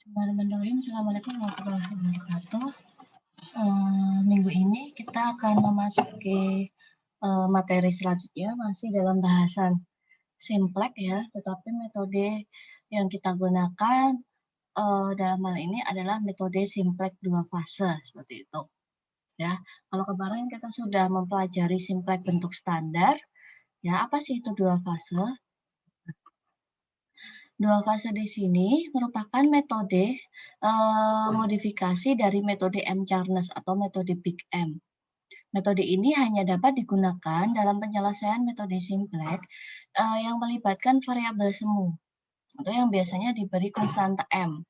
Bismillahirrahmanirrahim. Assalamualaikum warahmatullahi wabarakatuh. Minggu ini kita akan memasuki materi selanjutnya, masih dalam bahasan Simplex ya, tetapi metode yang kita gunakan dalam hal ini adalah metode Simplex 2 fase, seperti itu. Ya, kalau kemarin kita sudah mempelajari Simplex bentuk standar, ya apa sih itu 2 fase? Dua fase di sini merupakan metode modifikasi dari metode M-Charnes atau metode Big M. Metode ini hanya dapat digunakan dalam penyelesaian metode simplex yang melibatkan variabel semu atau yang biasanya diberi konstanta M.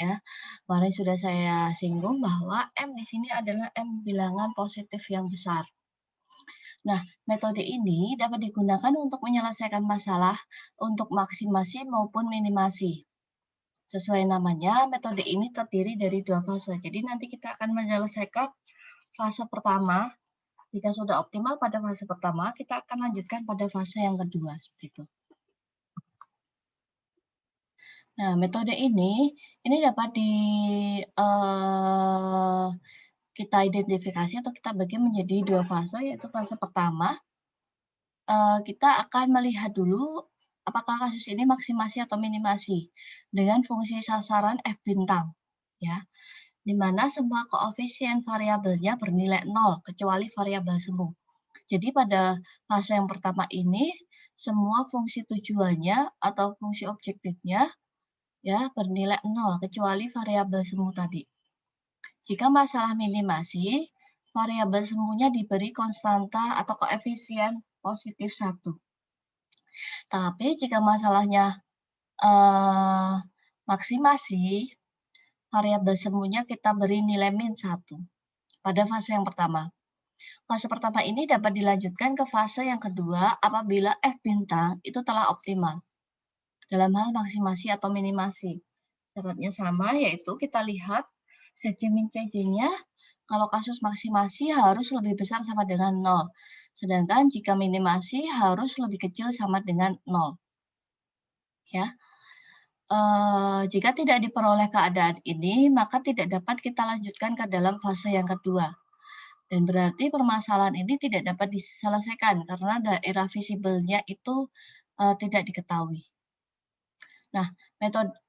Ya, kemarin sudah saya singgung bahwa M di sini adalah M bilangan positif yang besar. Nah, metode ini dapat digunakan untuk menyelesaikan masalah untuk maksimasi maupun minimasi. Sesuai namanya, metode ini terdiri dari 2 fase. Jadi nanti kita akan menyelesaikan fase pertama. Jika sudah optimal pada fase pertama, kita akan lanjutkan pada fase yang kedua, seperti itu. Nah, metode ini dapat kita identifikasi atau kita bagi menjadi 2 fase, yaitu fase pertama, kita akan melihat dulu apakah kasus ini maksimasi atau minimasi dengan fungsi sasaran F bintang, ya. Di mana semua koefisien variabelnya bernilai 0, kecuali variabel semu. Jadi pada fase yang pertama ini, semua fungsi tujuannya atau fungsi objektifnya ya bernilai 0, kecuali variabel semu tadi. Jika masalah minimasi, variabel semunya diberi konstanta atau koefisien positif 1. Tapi jika masalahnya maksimasi, variabel semunya kita beri nilai min 1 pada fase yang pertama. Fase pertama ini dapat dilanjutkan ke fase yang kedua apabila F bintang itu telah optimal dalam hal maksimasi atau minimasi. Syaratnya sama, yaitu kita lihat CJ min CJ-nya kalau kasus maksimasi harus lebih besar sama dengan 0. Sedangkan jika minimasi harus lebih kecil sama dengan 0. Ya. Jika tidak diperoleh keadaan ini, maka tidak dapat kita lanjutkan ke dalam fase yang kedua. Dan berarti permasalahan ini tidak dapat diselesaikan karena daerah visibelnya itu tidak diketahui. Nah,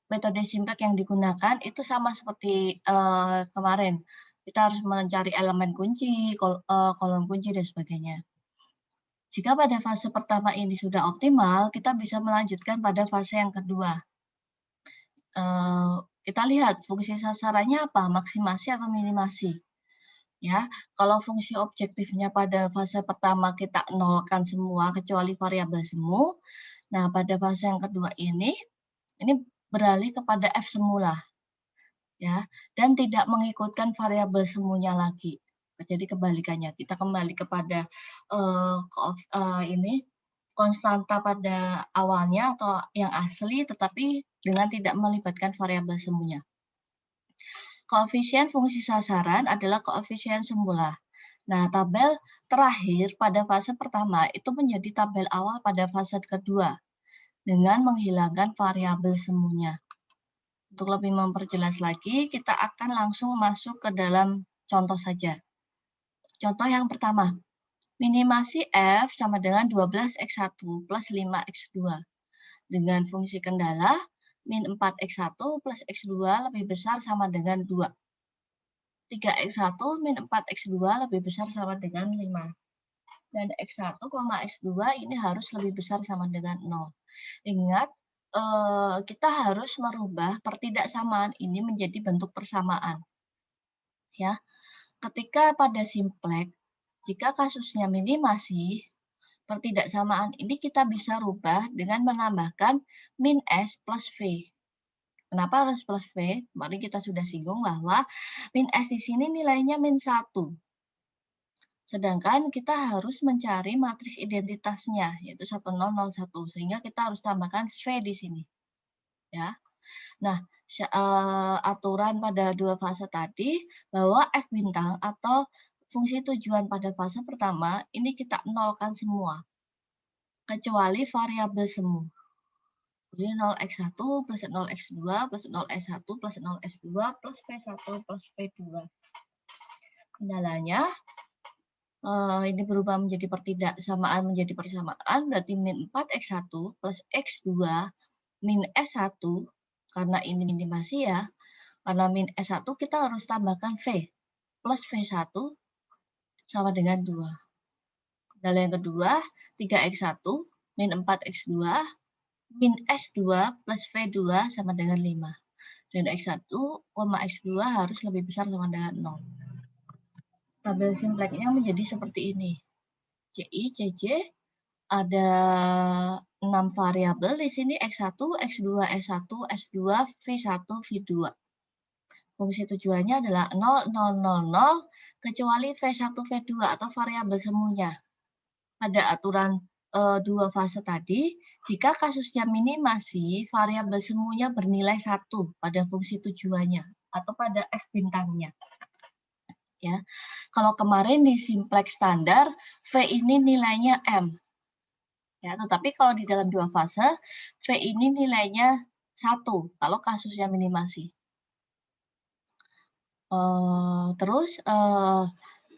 metode simplex yang digunakan itu sama seperti kemarin. Kita harus mencari elemen kunci, kolom kunci, dan sebagainya. Jika pada fase pertama ini sudah optimal, kita bisa melanjutkan pada fase yang kedua. Kita lihat fungsi sasarannya apa, maksimasi atau minimasi. Ya, kalau fungsi objektifnya pada fase pertama kita nolkan semua kecuali variabel semu. Nah, pada fase yang kedua ini beralih kepada F semula. Ya, dan tidak mengikutkan variabel semunya lagi. Jadi kebalikannya, kita kembali kepada konstanta pada awalnya atau yang asli, tetapi dengan tidak melibatkan variabel semuanya. Koefisien fungsi sasaran adalah koefisien semula. Nah, tabel terakhir pada fase pertama itu menjadi tabel awal pada fase kedua dengan menghilangkan variabel semuanya. Untuk lebih memperjelas lagi, kita akan langsung masuk ke dalam contoh saja. Contoh yang pertama, minimasi F sama dengan 12x1 plus 5x2. Dengan fungsi kendala, min 4x1 plus x2 lebih besar sama dengan 2. 3x1 min 4x2 lebih besar sama dengan 5. Dan x1, x2 ini harus lebih besar sama dengan 0. Ingat, kita harus merubah pertidaksamaan ini menjadi bentuk persamaan. Ya, ketika pada simplex, jika kasusnya minimasi, pertidaksamaan ini kita bisa rubah dengan menambahkan min S plus V. Kenapa harus plus V? Kemarin kita sudah singgung bahwa min S di sini nilainya min 1. Sedangkan kita harus mencari matriks identitasnya, yaitu 1001, sehingga kita harus tambahkan V di sini. Ya. Nah, aturan pada 2 fase tadi, bahwa F bintang atau fungsi tujuan pada fase pertama, ini kita nolkan semua, kecuali variabel semu. Jadi 0x1 plus 0x2 plus 0s1 plus 0s2 plus v1 plus v2. Kendalanya ini berubah menjadi pertidaksamaan menjadi persamaan, berarti min 4x1 plus x2 min s1, karena ini minimasi ya, karena min s1 kita harus tambahkan v plus v1 sama dengan 2. Kendala yang kedua, 3x1 min 4x2 min s2 plus v2 sama dengan 5. Dan x1, x2 harus lebih besar sama dengan 0. Tabel simpleknya menjadi seperti ini. CI, CJ, ada 6 variabel di sini, X1, X2, S1, S2, V1, V2. Fungsi tujuannya adalah 0, 0, 0, 0, kecuali V1, V2 atau variabel semuanya. Pada aturan dua fase tadi, jika kasusnya minimasi, variabel semuanya bernilai 1 pada fungsi tujuannya atau pada F bintangnya. Ya. Kalau kemarin di simplex standar, V ini nilainya M. Ya, tetapi kalau di dalam dua fase, V ini nilainya 1 kalau kasusnya minimasi. Terus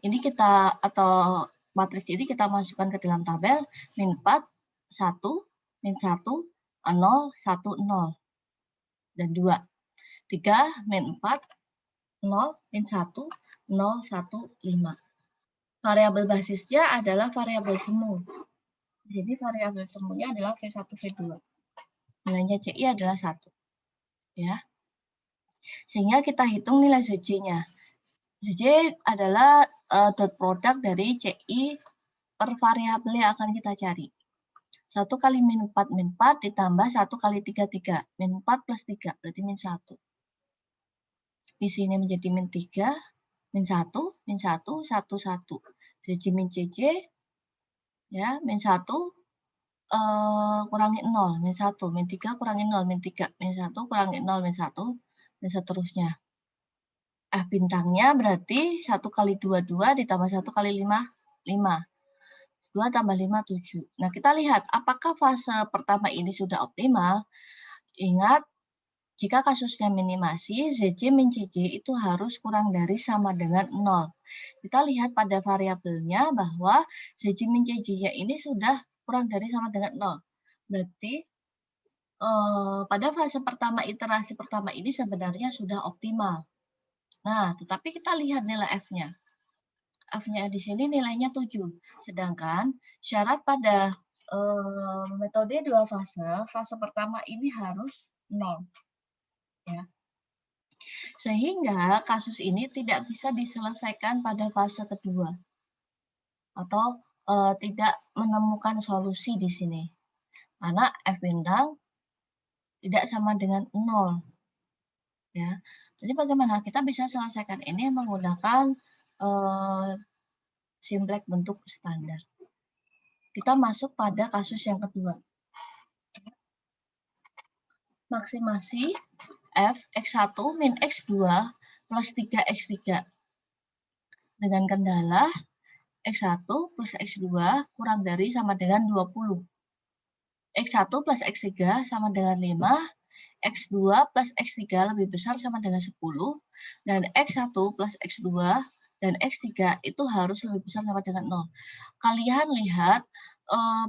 ini kita atau matriks ini kita masukkan ke dalam tabel min 4, 1, min 1, 0, 1, 0, dan 2. 3, min 4, 0, min 1, 0, 1, 5. Variabel basisnya adalah variabel semu. Jadi variabel semuanya adalah V1, V2. Nilainya CI adalah 1. Ya. Sehingga kita hitung nilai ZJ-nya. ZJ adalah dot product dari CI per variabel yang akan kita cari. 1 kali min 4 ditambah 1 kali 3, 3. Min 4 plus 3, berarti min 1. Di sini menjadi min 3, min 1, min 1, 1, 1. ZJ min CJ, ya, min 1, kurangi 0, min 1, min 3 kurangi 0, min 3, min 1 kurangi 0, min 1, dan seterusnya. F bintangnya berarti 1 kali 2, 2, ditambah 1 kali 5, 5. 2 tambah 5, 7. Nah, kita lihat apakah fase pertama ini sudah optimal. Ingat, jika kasusnya minimasi, ZJ min CJ itu harus kurang dari sama dengan 0. Kita lihat pada variabelnya bahwa ZJ min CJ-nya ini sudah kurang dari sama dengan 0. Berarti pada fase pertama, iterasi pertama ini sebenarnya sudah optimal. Nah, tetapi kita lihat nilai F-nya. F-nya di sini nilainya 7. Sedangkan syarat pada metode dua fase, fase pertama ini harus 0. Ya. Sehingga kasus ini tidak bisa diselesaikan pada fase kedua. Atau tidak menemukan solusi di sini. Karena F bintang tidak sama dengan 0. Ya. Jadi bagaimana kita bisa selesaikan ini menggunakan simplex bentuk standar. Kita masuk pada kasus yang kedua. Maksimasi F X1 min X2 plus 3X3. Dengan kendala X1 plus X2 kurang dari sama dengan 20. X1 plus X3 sama dengan 5. X2 plus X3 lebih besar sama dengan 10. Dan X1 plus X2 dan X3 itu harus lebih besar sama dengan 0. Kalian lihat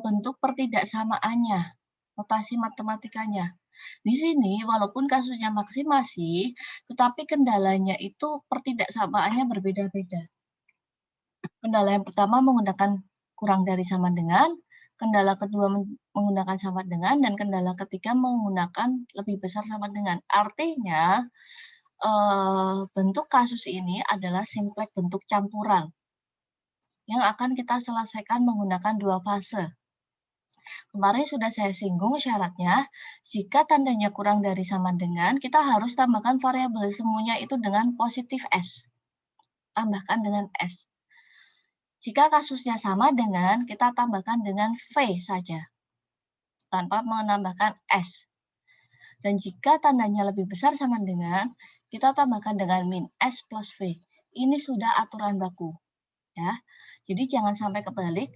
bentuk pertidaksamaannya, notasi matematikanya. Di sini walaupun kasusnya maksimasi, tetapi kendalanya itu pertidaksamaannya berbeda-beda. Kendala yang pertama menggunakan kurang dari sama dengan, kendala kedua menggunakan sama dengan, dan kendala ketiga menggunakan lebih besar sama dengan. Artinya bentuk kasus ini adalah simplex bentuk campuran yang akan kita selesaikan menggunakan dua fase. Kemarin sudah saya singgung syaratnya, jika tandanya kurang dari sama dengan, kita harus tambahkan variabel semuanya itu dengan positif S. Tambahkan dengan S. Jika kasusnya sama dengan, kita tambahkan dengan V saja, tanpa menambahkan S. Dan jika tandanya lebih besar sama dengan, kita tambahkan dengan min S plus V. Ini sudah aturan baku. Ya. Jadi jangan sampai kebalik.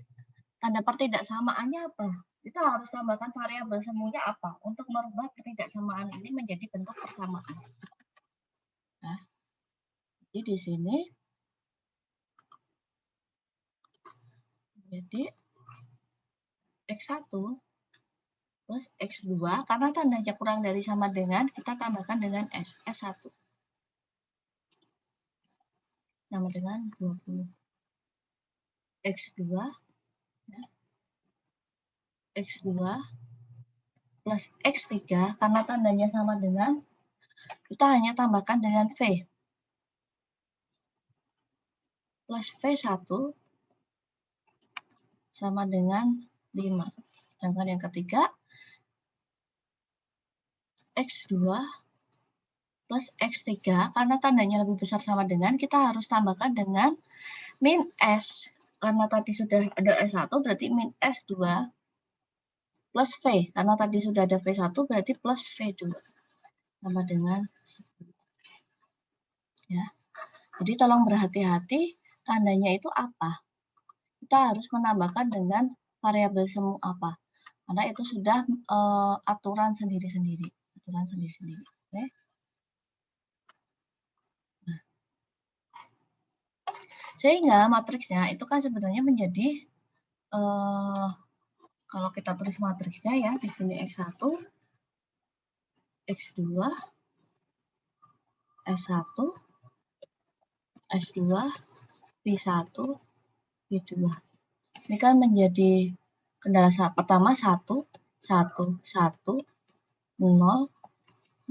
Tanda pertidaksamaannya apa? kita harus tambahkan variabel semuanya apa untuk merubah ketidaksamaan ini menjadi bentuk persamaan. Nah, jadi di sini jadi X1 plus X2, karena tandanya kurang dari sama dengan, kita tambahkan dengan S. S1 sama dengan 20. X2 ya, X2 plus X3, karena tandanya sama dengan, kita hanya tambahkan dengan V. Plus V1 sama dengan 5. Sedangkan yang ketiga, X2 plus X3, karena tandanya lebih besar sama dengan, kita harus tambahkan dengan min S. Karena tadi sudah ada S1, berarti min S2 plus V. Karena tadi sudah ada V1, berarti plus V2. Sama dengan 10. Ya. Jadi tolong berhati-hati, tandanya itu apa. Kita harus menambahkan dengan variabel semu apa. Karena itu sudah aturan sendiri-sendiri. Aturan sendiri-sendiri. Oke. Nah. Sehingga matriksnya itu kan sebenarnya menjadi kalau kita tulis matriksnya ya, di sini X1, X2, S1, S2, V1, V2. Ini kan menjadi kendala pertama 1, 1, 1, 0,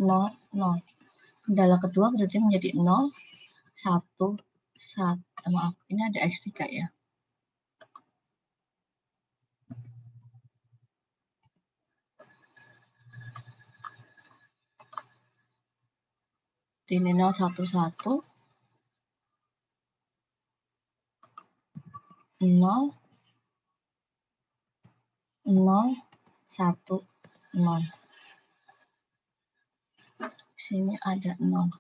0, 0. Kendala kedua berarti menjadi 0, 1, 1. Maaf, ini ada X3 ya. Ini 0, 1, 1, 0, 0, 1, 0. Sini ada 0.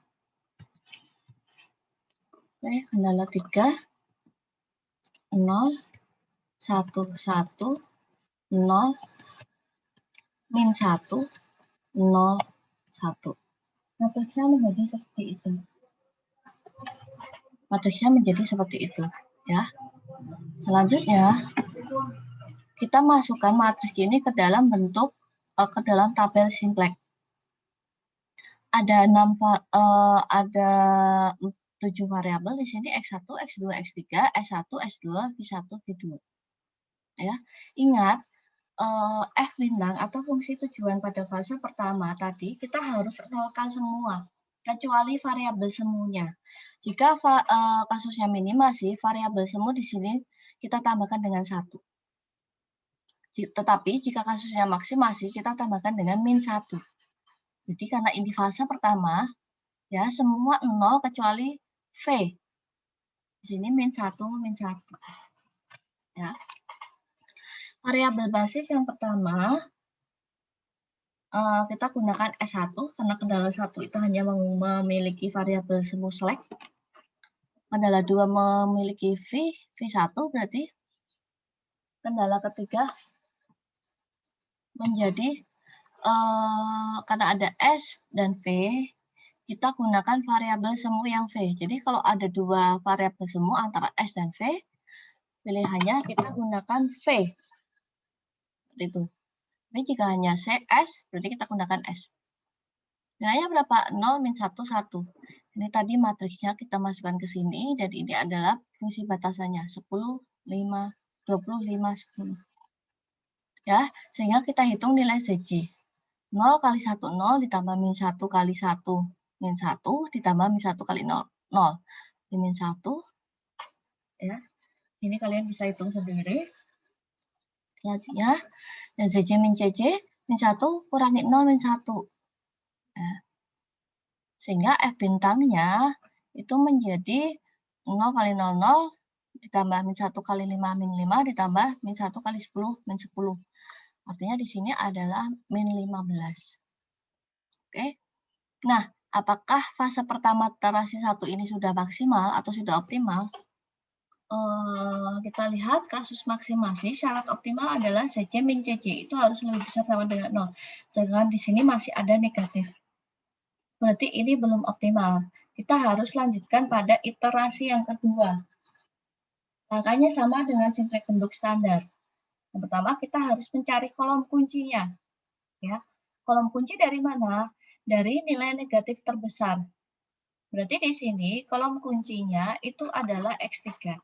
Oke, kendala 3, 0, 1, 1, 0, min 1, 0, 1. Matriksnya menjadi seperti itu. Matriksnya menjadi seperti itu. Ya. Selanjutnya, kita masukkan matriks ini ke dalam bentuk, ke dalam tabel simplex. Ada 7 variabel di sini X1, X2, X3, S1, S2, V1, V2. Ya. Ingat, F bintang atau fungsi tujuan pada fase pertama tadi kita harus nolkan semua, kecuali variabel semuanya. Jika kasusnya minimasi, variabel semu di sini kita tambahkan dengan 1. Tetapi jika kasusnya maksimasi, kita tambahkan dengan min 1. Jadi karena ini fase pertama, ya semua 0 kecuali V. Di sini min 1, min 1. Ya. Variabel basis yang pertama, kita gunakan S1, karena kendala 1 itu hanya memiliki variabel semu select. Kendala 2 memiliki V1, berarti kendala ketiga menjadi, karena ada S dan V, kita gunakan variabel semu yang V. Jadi kalau ada 2 variabel semu antara S dan V, pilihannya kita gunakan V. Seperti itu. Tapi jika hanya CS, berarti kita gunakan S. Nilainya berapa? 0, min 1, 1. Ini tadi matriksnya kita masukkan ke sini, dan ini adalah fungsi batasannya, 10, 5, 25, 10. Ya, sehingga kita hitung nilai ZC. 0 kali 1, 0, ditambah min 1 kali 1, min 1, ditambah min 1 kali 0, 0. Di min 1, ya. Ini kalian bisa hitung sendiri. Selanjutnya, dan ZC min CC, min 1 kurangi 0, min 1. Ya. Sehingga F bintangnya itu menjadi 0 kali 0, 0, ditambah min 1 kali 5, min 5, ditambah min 1 kali 10, min 10. Artinya di sini adalah min 15. Oke. Nah, apakah fase pertama iterasi 1 ini sudah maksimal atau sudah optimal? kita lihat kasus maksimasi, syarat optimal adalah CC min CC itu harus lebih besar sama dengan 0. Sedangkan di sini masih ada negatif. Berarti ini belum optimal. Kita harus lanjutkan pada iterasi yang kedua. Langkahnya sama dengan simplex bentuk standar. Yang pertama kita harus mencari kolom kuncinya. Ya. Kolom kunci dari mana? Dari nilai negatif terbesar. Berarti di sini kolom kuncinya itu adalah X3.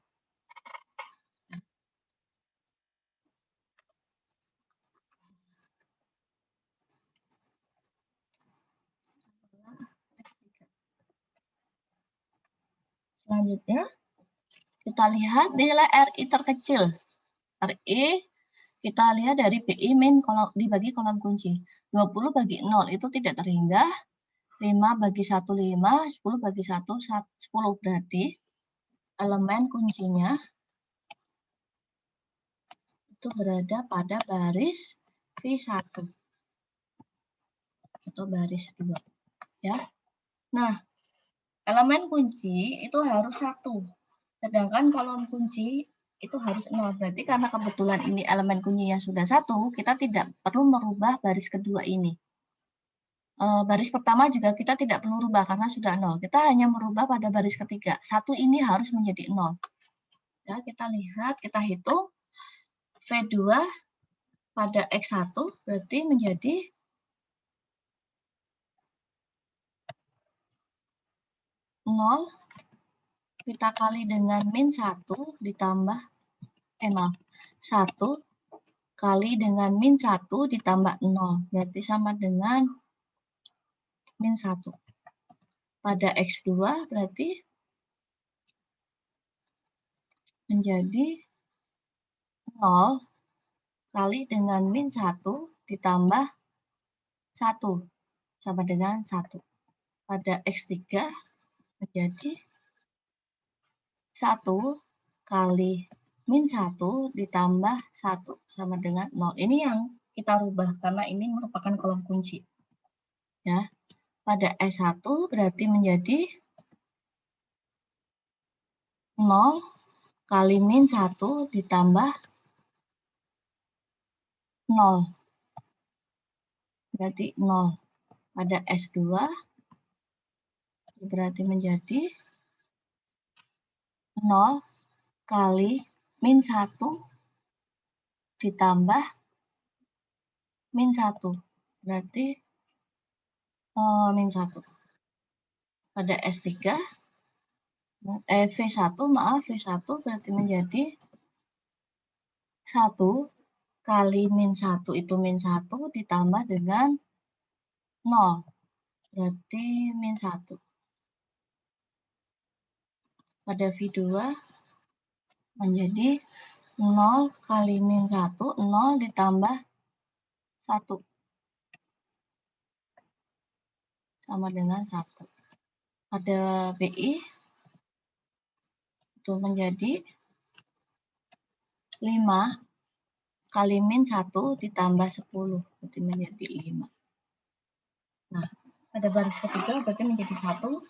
Selanjutnya, kita lihat nilai RI terkecil. RI kita lihat dari BI min dibagi kolom kunci. 20 bagi 0 itu tidak terhingga. 5 bagi 1, 5. 10 bagi 1, 10. Berarti elemen kuncinya itu berada pada baris V1 atau baris 2. Ya. Nah, elemen kunci itu harus 1. Sedangkan kolom kunci itu harus 0. Berarti karena kebetulan ini elemen kuncinya sudah 1, kita tidak perlu merubah baris kedua ini. Baris pertama juga kita tidak perlu rubah karena sudah 0. Kita hanya merubah pada baris ketiga. 1 ini harus menjadi 0. Ya, kita lihat, kita hitung. V2 pada X1 berarti menjadi 0 kita kali dengan min 1 ditambah 1 kali dengan min 1 ditambah 0. Berarti sama dengan min 1. Pada X2 berarti menjadi 0 kali dengan min 1 ditambah 1 sama dengan 1. Pada X3 menjadi 1 kali min 1 ditambah 1 sama dengan 0. Ini yang kita rubah karena ini merupakan kolom kunci. Ya. Pada S1 berarti menjadi 0 kali min 1 ditambah 0. Berarti 0. Pada S2 berarti menjadi 0 kali min 1 ditambah min 1. Berarti min 1. Pada S3 V1 berarti menjadi 1 kali min 1 itu min 1 ditambah dengan 0. Berarti min 1. Pada V2 menjadi 0 kali min 1, 0 ditambah 1. Sama dengan 1. Pada BI itu menjadi 5 kali min 1 ditambah 10. Berarti menjadi 5. Nah, pada baris ketiga berarti menjadi 1,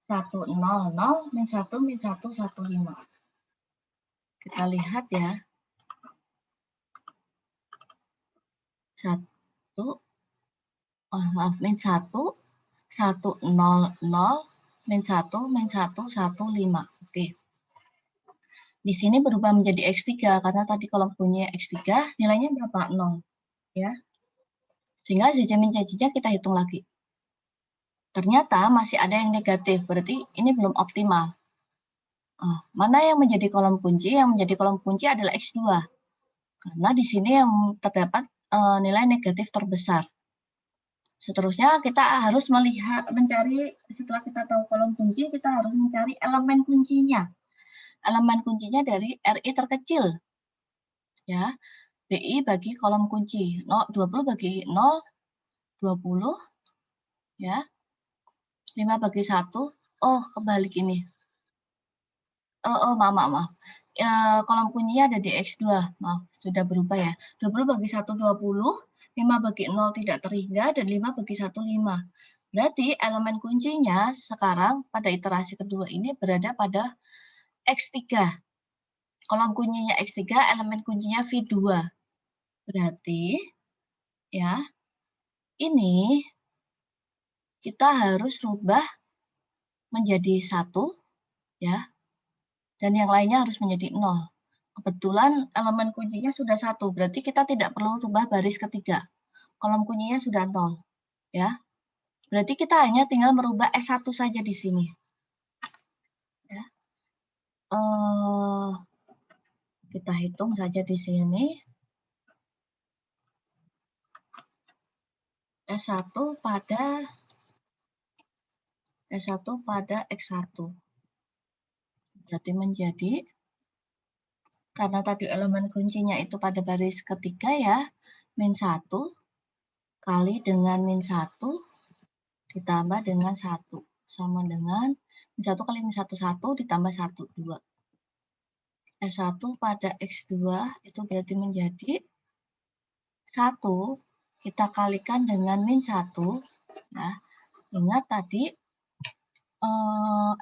1, 0, 0, min 1, min 1, 1, 5. Kita lihat ya. min 1, 1, 0, 0, min 1, min 1, 1, 5. Oke. Di sini berubah menjadi X3 karena tadi kolom punya X3 nilainya berapa? 0. Ya. Sehingga CC min CC-nya kita hitung lagi. Ternyata masih ada yang negatif, berarti ini belum optimal. Mana yang menjadi kolom kunci? Yang menjadi kolom kunci adalah X2. Karena di sini yang terdapat nilai negatif terbesar. Seterusnya kita harus mencari, setelah kita tahu kolom kunci, kita harus mencari elemen kuncinya. Elemen kuncinya dari RI terkecil. Ya, BI bagi kolom kunci. 20 bagi 0, 20. Ya. 5 bagi 1. Oh, kebalik ini. Maaf. Kolom kuncinya ada di X2. Maaf, sudah berubah ya. 20 bagi 1, 20. 5 bagi 0 tidak terhingga, dan 5 bagi 1, 5. Berarti elemen kuncinya sekarang pada iterasi kedua ini berada pada X3. kolom kuncinya X3, elemen kuncinya V2. Berarti, ya, ini kita harus rubah menjadi 1, ya, dan yang lainnya harus menjadi 0. Kebetulan elemen kuncinya sudah 1, berarti kita tidak perlu rubah baris ketiga. Kolom kuncinya sudah 0, ya. Berarti kita hanya tinggal merubah S1 saja di sini. Ya. Kita hitung saja di sini. S1 pada X1. Berarti menjadi, karena tadi elemen kuncinya itu pada baris ketiga ya, min 1 kali dengan min 1 ditambah dengan 1. Sama dengan min 1 kali min 1, 1 ditambah 1, 2. S1 pada X2 itu berarti menjadi 1 kita kalikan dengan min 1. Nah, ingat tadi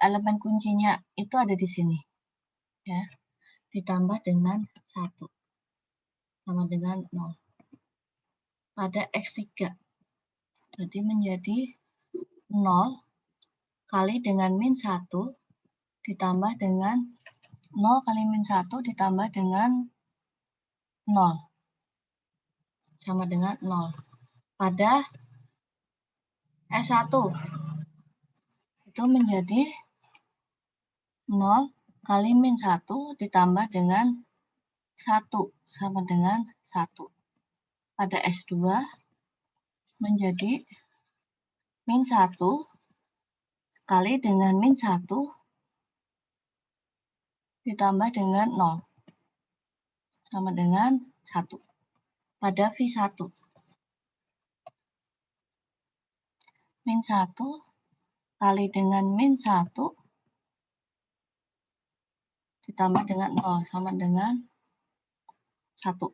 elemen kuncinya itu ada di sini. Ya, ditambah dengan 1. Sama dengan 0. Pada X3. Berarti menjadi 0 kali dengan min 1 ditambah dengan 0 kali min 1 ditambah dengan 0. Sama dengan 0. Pada S1 itu menjadi 0 kali min 1 ditambah dengan 1 sama dengan 1. Pada S2 menjadi min 1 kali dengan min 1 ditambah dengan 0 sama dengan 1. Pada V1 min 1 kali dengan min 1 ditambah dengan 0 sama dengan 1.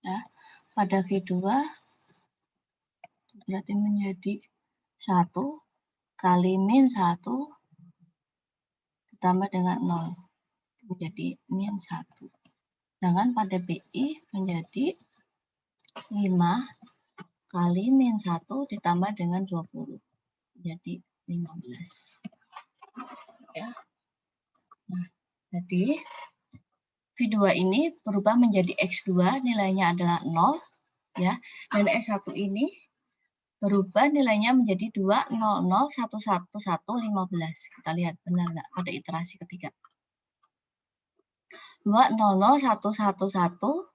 Ya. Pada V2 berarti menjadi 1 kali min 1 ditambah dengan 0. Menjadi min 1. Sedangkan pada BI menjadi 5 kali min 1 ditambah dengan 20. Jadi 15. Ya. Nah, jadi V2 ini berubah menjadi X2, nilainya adalah 0. Ya. Dan S1 ini berubah nilainya menjadi 200111115. Kita lihat benar nggak pada iterasi ketiga. 2001111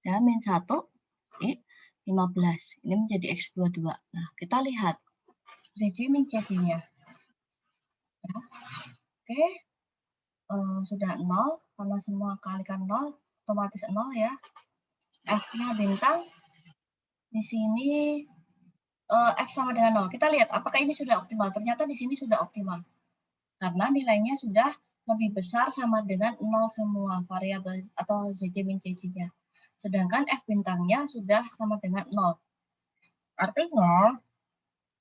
ya, min 1 15. Ini menjadi X22. Nah, kita lihat ZJ min CJ-nya. Ya. Oke. Sudah 0, karena semua kalikan 0, otomatis 0 ya. F-nya bintang. Di sini F sama dengan 0. Kita lihat apakah ini sudah optimal. Ternyata di sini sudah optimal. Karena nilainya sudah lebih besar sama dengan 0 semua variabel atau ZJ min CJ-nya. Sedangkan F bintangnya sudah sama dengan 0. Artinya,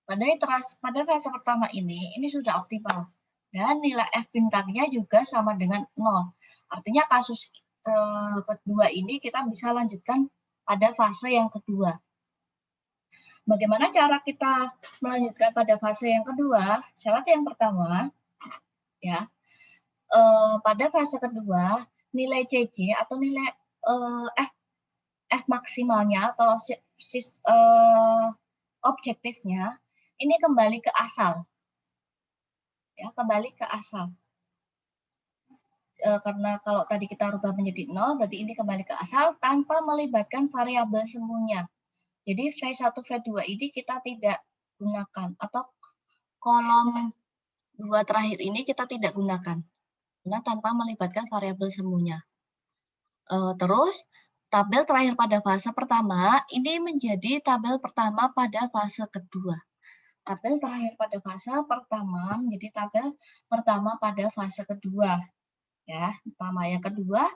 pada fase pertama ini sudah optimal. Dan nilai F bintangnya juga sama dengan 0. Artinya kasus kedua ini kita bisa lanjutkan pada fase yang kedua. Bagaimana cara kita melanjutkan pada fase yang kedua? Syarat yang pertama, ya, pada fase kedua, nilai CC atau nilai F maksimalnya atau objektifnya ini kembali ke asal. Ya, kembali ke asal. Karena kalau tadi kita rubah menjadi 0, berarti ini kembali ke asal tanpa melibatkan variabel semuanya. Jadi V1, V2 ini kita tidak gunakan, atau kolom 2 terakhir ini kita tidak gunakan, karena tanpa melibatkan variabel semuanya. Terus, tabel terakhir pada fase pertama, ini menjadi tabel pertama pada fase kedua. Tabel terakhir pada fase pertama menjadi tabel pertama pada fase kedua. Ya, pertama. Yang kedua,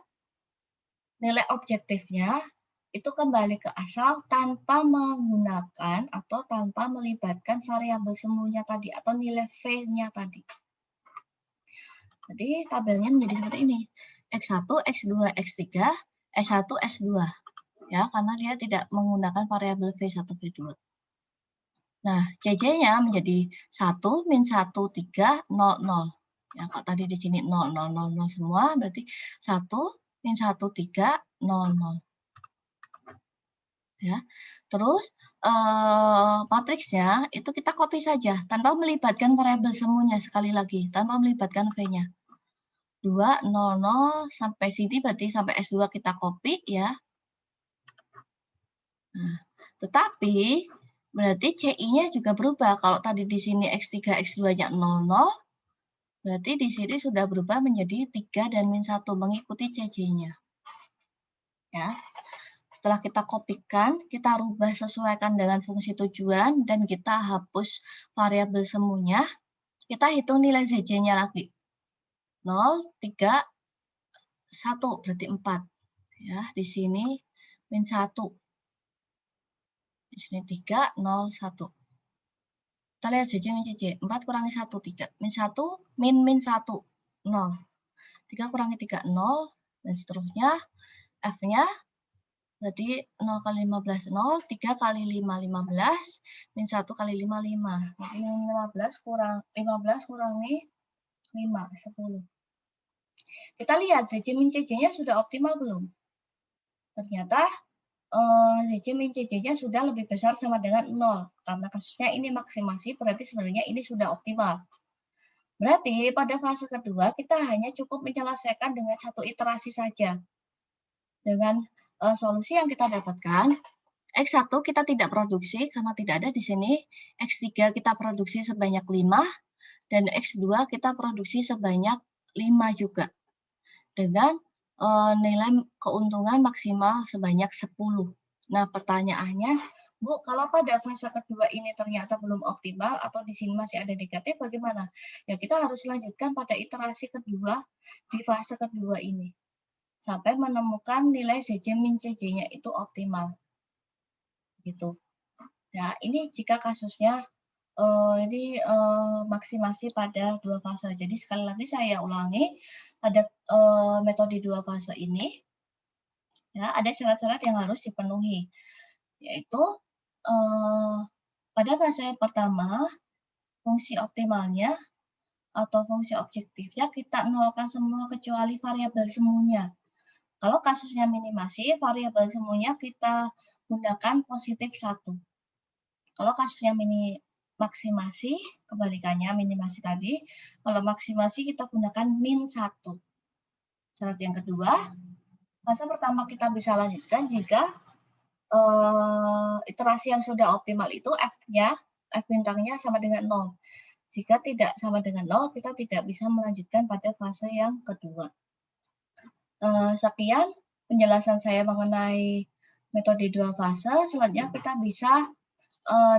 nilai objektifnya itu kembali ke asal tanpa menggunakan atau tanpa melibatkan variabel semuanya tadi atau nilai V-nya tadi. Jadi tabelnya menjadi seperti ini. X1, X2, X3, S1, S2. Ya, karena dia tidak menggunakan variabel V1, V2. Nah, CC-nya menjadi 1, min 1, 3, 0, 0. Ya, kalau tadi di sini 0, 0, 0, 0 semua, berarti 1, min 1, 3, 0, 0. Ya. Terus matriksnya itu kita copy saja tanpa melibatkan variabel semuanya sekali lagi, tanpa melibatkan V-nya. 2, 0, 0 sampai sini berarti sampai S2 kita copy ya. Nah, tetapi berarti CI-nya juga berubah. Kalau tadi di sini X3, X2-nya 0, 0, berarti di sini sudah berubah menjadi 3 dan min 1 mengikuti CC-nya. Ya. Setelah kita kopikan, kita rubah sesuaikan dengan fungsi tujuan, dan kita hapus variabel semuanya, kita hitung nilai ZJ-nya lagi. 0, 3, 1, berarti 4. Ya, di sini min 1. Di sini 3, 0, 1. Kita lihat ZJ min CJ. 4 kurangi 1, 3. Min 1, min 1, 0. 3 kurangi 3, 0. Dan seterusnya. F-nya berarti 0 kali 15, 0. 3 kali 5, 15. Min 1 kali 5, 5. Jadi 15 kurangi 5, 10. Kita lihat ZJ min CJ-nya sudah optimal belum? Ternyata ZJ min CJ-nya sudah lebih besar sama dengan 0. Karena kasusnya ini maksimasi, berarti sebenarnya ini sudah optimal. Berarti pada fase kedua kita hanya cukup menyelesaikan dengan satu iterasi saja. Dengan solusi yang kita dapatkan, X1 kita tidak produksi karena tidak ada di sini. X3 kita produksi sebanyak 5. Dan X2 kita produksi sebanyak 5 juga. Dengan nilai keuntungan maksimal sebanyak 10. Nah, pertanyaannya, Bu, kalau pada fase kedua ini ternyata belum optimal atau di sini masih ada negatif, bagaimana? Ya, kita harus lanjutkan pada iterasi kedua di fase kedua ini. Sampai menemukan nilai ZJ min CJ-nya itu optimal. Gitu. Ya, ini jika kasusnya ini maksimasi pada dua fase. Jadi sekali lagi saya ulangi, pada metode dua fase ini, ya, ada syarat-syarat yang harus dipenuhi, yaitu pada fase pertama, fungsi optimalnya atau fungsi objektifnya kita nolkan semua kecuali variabel semuanya. Kalau kasusnya minimasi, variabel semuanya kita gunakan positif 1. Kalau kasusnya maksimasi, kebalikannya minimasi tadi, kalau maksimasi kita gunakan min 1. Syarat yang kedua, fase pertama kita bisa lanjutkan jika iterasi yang sudah optimal itu F-nya, F bintangnya sama dengan 0. Jika tidak sama dengan 0, kita tidak bisa melanjutkan pada fase yang kedua. Sekian penjelasan saya mengenai metode dua fase. Selanjutnya kita bisa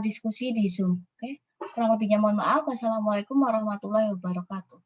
diskusi di Zoom. Oke, kurang lebihnya mohon maaf. Wassalamualaikum warahmatullahi wabarakatuh.